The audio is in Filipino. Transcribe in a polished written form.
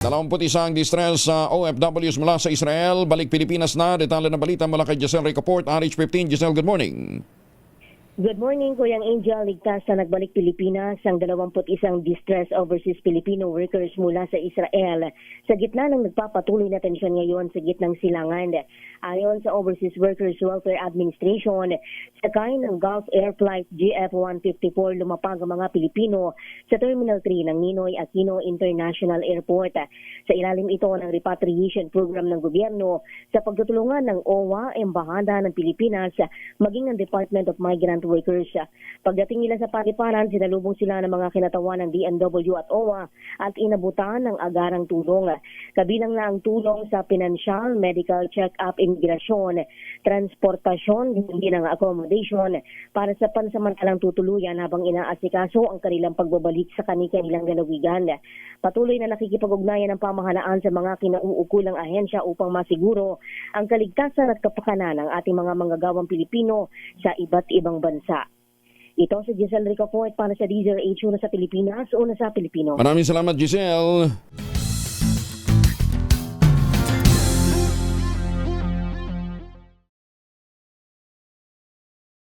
21 distress sa OFWs mula sa Israel. Balik Pilipinas na. Detalye na balita mula kay Giselle Ricoport, RH15. Giselle, good morning. Good morning, Kuyang Angel. Ligtas na nagbalik Pilipinas ang 21 distress overseas Filipino workers mula sa Israel sa gitna ng nagpapatuloy na tensyon ngayon sa gitnang silangan. Ayon sa Overseas Workers Welfare Administration, sakay ng Gulf Air Flight GF-154 lumapag ang mga Pilipino sa Terminal 3 ng Ninoy Aquino International Airport. Sa ilalim ito ng repatriation program ng gobyerno sa pagtutulungan ng OWA, Embahada ng Pilipinas, maging ng Department of Migrant Workers. Pagdating nila sa paliparan, sinalubong sila ng mga kinatawan ng DMW at OWA at inabutan ng agarang tulong. Kabilang na ang tulong sa pinansyal, medical check-up, imigrasyon, transportasyon, hindi ng accommodation para sa pansamantalang tutuluyan habang inaasikaso ang kanilang pagbabalik sa kanilang lalawigan. Patuloy na nakikipag-ugnayan ng pamahalaan sa mga kinauukulang ahensya upang masiguro ang kaligtasan at kapakanan ng ating mga manggagawang Pilipino sa iba't ibang bansa. Ito si Giselle Ricoport para sa DZRH, una sa Pilipinas, una sa Pilipino. Maraming salamat, Giselle.